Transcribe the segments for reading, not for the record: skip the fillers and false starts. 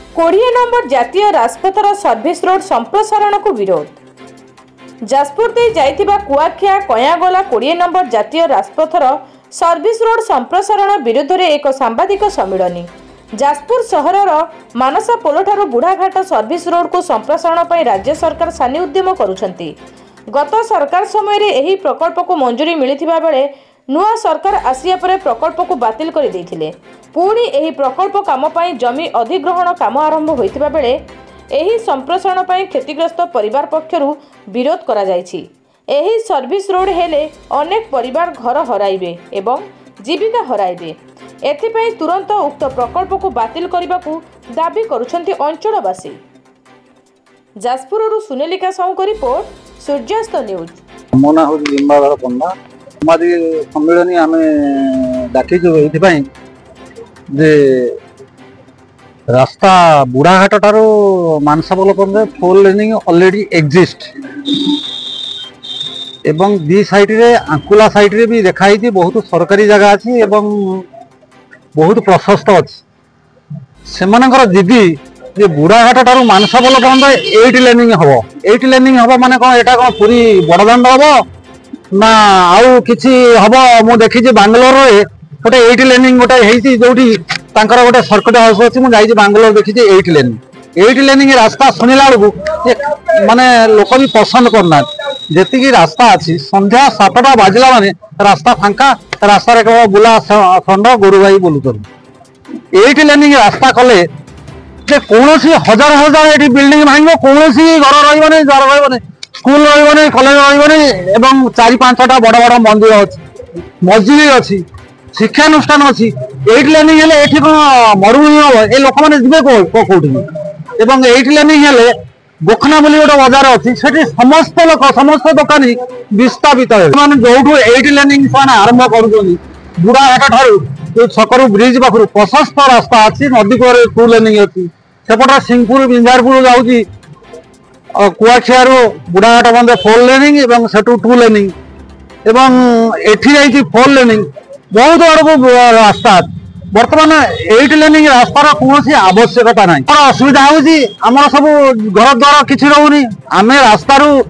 20 number जातीय राजपथर service road संप्रसारण को विरोध। जाजपुर दे जाइथिबा कुआखिया कयागला 20 नंबर जातीय राजपथर सर्विस रोड संप्रसारण विरोध में एक सांबादिक सम्मिलन। जाजपुर सहरर मानसा पोलठारू बुढ़ाघाट सर्विस रोड को संप्रसारण पर राज्य सरकार सानी उद्यम करुछंती। गत सरकार समय एही प्रकल्प को मंजूरी मिलिथिबा बेले नुआ सरकार आसिया पर प्रकल्प को बातिल कर देथिले। पुणी एही प्रकल्प काम पई जमी अधिग्रहण काम आरंभ होइथिबा बेले एही संप्रसारण पई क्षतिग्रस्त परिवार पक्षरु विरोध करा जायछि। एही सर्विस रोड हेले अनेक परिवार घर हराइबे एवं जीविका हराइबे। एथिपई तुरंत उक्त प्रकल्प को बातिल करबाकू दाबी करुछंती अंचलवासी। जाजपुररू सुनेलिका साहू रिपोर्ट, सूर्यास्त न्यूज। मोना हो जिम्बाधर पंडा हमारी सम्मेलन आम डाकिचु ये जे रास्ता बुढ़ाघाट ठारू मानसापोल पर्यंत 4 लेनिंग ऑलरेडी एग्जिस्ट एवं दी साइड रे आंकुला साइड रे भी देखाई बहुत सरकारी जगह अच्छी एवं बहुत प्रशस्त अच्छी से जिदी जे बुढ़ाघाट ठारू मानसापोल पर्यंत 8 लेनिंग हम 8 लेनिंग हम माने कौन एटा कौन पूरी बड़दाण्ड हम ना आउ किछि हबो। मु देखि बांग्लोर रे गोटे 8 लेनिंग गोटे हेइछि जोठी तांकर गोटे सर्किट हाउस अछि। मु जाइछि बांग्लोर देखि 8 लेनिंग रास्ता सुनिला बेलू माने लोक भी पसंद करना जेतिकी रास्ता अछि। संध्या 7टा बाजला माने रास्ता फांका, रास्ता रे केवल बुला खंड गोरु भाई बोलुछन। 8 लेनिंग रास्ता कले जे कोनोसी हजार हजार एठी बिल्डिंग भांगो, कोनोसी घर रहइबने, घर रहइबने, स्कूल रही कलेज रही एवं 4-5टा बड़ बड़ मंदिर अच्छी, मस्जिद अच्छी, शिक्षानुष्ठान अच्छी। 8 लेनिंग हेले एठी कौन मरुभूमि हम ए लोक मैंने जी कौटी एवं 8 लेनिंग हेले गोखना बोली गोटे बजार अच्छी से समस्त लोक समस्त दोकानी विस्थापित है। जो 8 लेनिंग से आरंभ कर बुढ़ाघाट ठारू छकरू ब्रिज पाखु प्रशस्त रास्ता अच्छी, नदी कूल 2 लेनिंग अच्छी, सेपटे सिंहपुर बिंजारपुर जाऊँगी कुआखिया बुढ़ाघाट बंद 4 लेनिंग एवं सेटू 2 लेनिंग एवं एठी जाइछि 4 लेनिंग बहुत बड़ रास्ता। बर्तमान 8 लेनिंग रास्तार कौन आवश्यकता ना असुविधा होउछि। हमर सब घर द्वार किछि रहउनी, आमे रास्तारू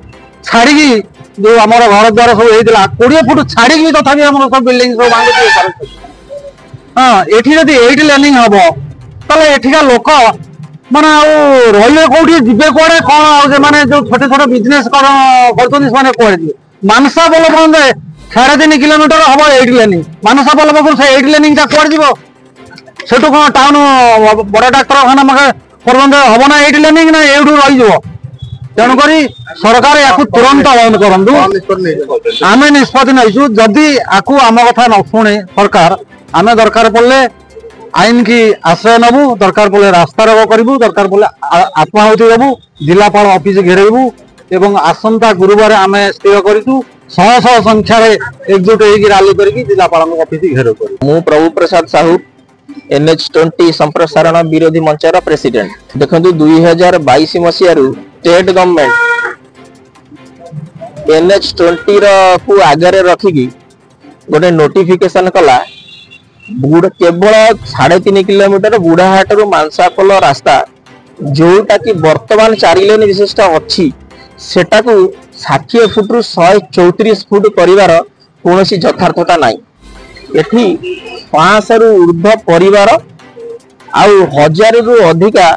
छाड़ी जो आमर घर द्वार सब होइतिला 20 फुट छाड़ी तथापि हमर सब बिल्डिंग सब भांगि। हाँ एठी जदि 8 लेनिंग हबो तले एठिका लोक माने रही कौटी जीवे कौड़े कौन से जो छोटे छोटे बिजनेस कर मानसापोल पर्यंत 3.5 किलोमीटर हम 8 लेनिंग मानसापोल पाखु से 8 लेनिंग कौन जीव से कौन टाउन बड़ डाक्तरखाना पर्यंत हम ना 8 लेनिंग ना एठू रही। तेणुक सरकार या तुरंत बंद करूँ। आम निष्पत्ति नहीं जदि आपको आम कथा न शुणे सरकार आम दरकार पड़े आईन की आश्रय नबू, दरकार पड़े रास्ता रोग करूँ, दरकार पड़े आत्माहुति देवु, जिलापाल ऑफिस घेरेबू एवं आसंता गुरुवार आम स्थिर करूँ 100 संख्यार एकजुट हो रैली करके जिलापाल ऑफिस घेर कर। मु प्रभु प्रसाद साहू NH20 संप्रसारण विरोधी मंचर प्रेसिडेंट। देखो 2022 मसीह स्टेट गवर्नमेंट NH20 को आगे रखिकी गोटे नोटिफिकेशन कला केवल 3.5 किलोमीटर बुढ़ाघाट मानसापोल रास्ता जोटा कि वर्तमान 4 लेन विशिष्ट अच्छी सेटा को 60 फुट रु 134 फुट करिवार कोनोसी यथार्थता नाही। एठी 500 रु ऊर्ध्व परिवार आउ 1000 रु अधिका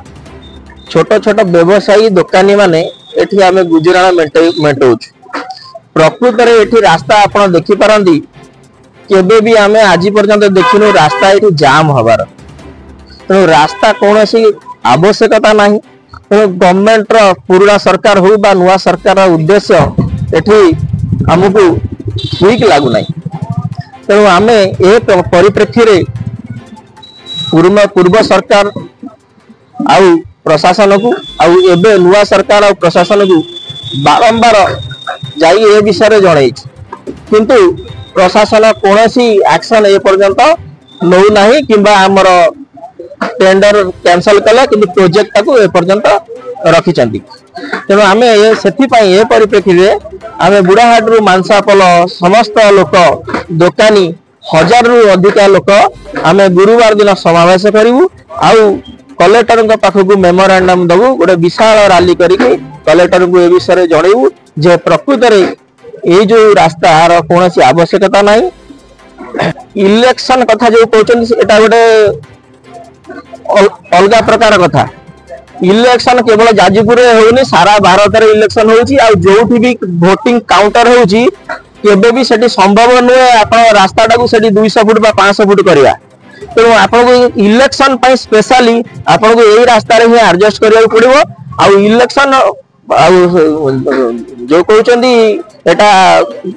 छोट छोट व्यवसायी दुकानी माने एठी आमे गुजराण मेंटौछ। प्रकृत रे एठी रास्ता आपण देखि पारंदी केबे भी आमे आज पर्यंत देखिनु रास्ता ये जाम हबार। तेणु रास्ता कौन सी आवश्यकता नहीं। तेणु गवर्नमेंट पुराना सरकार हो बा नुआ सरकार उद्देश्य एठी हमको ठीक लगुना। तेणु आम ए परिप्रेक्षी रे पूर्व सरकार आउ प्रशासन को आउ एबे नुआ सरकार आउ प्रशासन को बारंबार जाई ए विषय जणाई किंतु प्रशासन कौन एक्शन ए पर्यंत नौ नहीं किंबा आमर टेंडर कैंसल कला कि प्रोजेक्ट को ए पर्यंत रखी। तेणु आम से परिप्रेक्षी में आम बुढ़ाघाट रु मानसापोल समस्त लोक दुकानी 1000 रु अधिका लोक आम गुरुवार दिन समावेश करूँ। आउ कलेक्टर पाखक मेमोरांडम दबु गोटे विशाल रैली करके कलेक्टर को ए विषय जनइबू जे प्रकृत ये जो रास्तार कौन आवश्यकता ना इलेक्शन कथा जो कहते गोटे अलग प्रकार कथा इलेक्शन केवल जाजपुर होनी सारा भारत में इलेक्शन होची आ जोठी भी वोटिंग काउंटर होची केबे भी सेठी संभव नुहे आप रास्ता टाकू सेठी 200 फुट 500 फुट करिया तेणु आपको इलेक्शन पाई स्पेशली आपको यही रास्ता रे ही एडजस्ट करिया पड़िबो आ इलेक्शन जो कहते एटा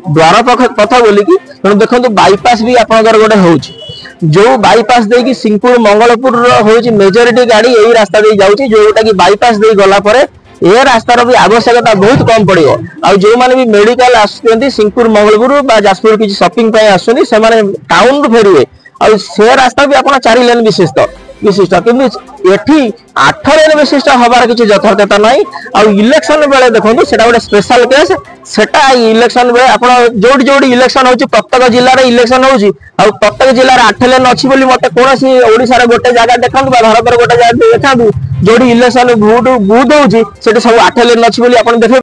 द्वार पथ बोलिकी तेणु देखो बाईपास भी आपंकर गोटे होची जो बाईपास देकी सिंहपुर मंगलपुर होची मेजोरिटी गाड़ी यही रास्ता दे जाउची जोटा कि बाईपास दे गला परे ए रास्तार भी आवश्यकता बहुत कम पड़ो आ जो माने भी मेडिकल आसुचंती सिंहपुर मंगलपुर बा जाजपुर किसी शॉपिंग पे आसुनी से माने टाउन रु फेरिवे आ से रास्ता भी आपन 4 लेन विशिष्ट किंतु एठी 8 लेन विशिष्ट हबार किसी यथार्थता नाही आ इलेक्शन बेले देखो सेटा गोटे स्पेशल केस सेटा इलेक्शन बेले आपन जोडी जोडी इलेक्शन होची प्रत्येक जिल्ला रे इलेक्शन होची आ प्रत्येक जिल्ला रे 8 लेन अछि बोली मते कोनोसी ओडिसा रे गोटे जगह देखंतु बा भारत रे गोटे जगह देखंतु जोडी इलेक्शन बूथ होची सेटा सब 8 लेन अछि बोली आपन देखे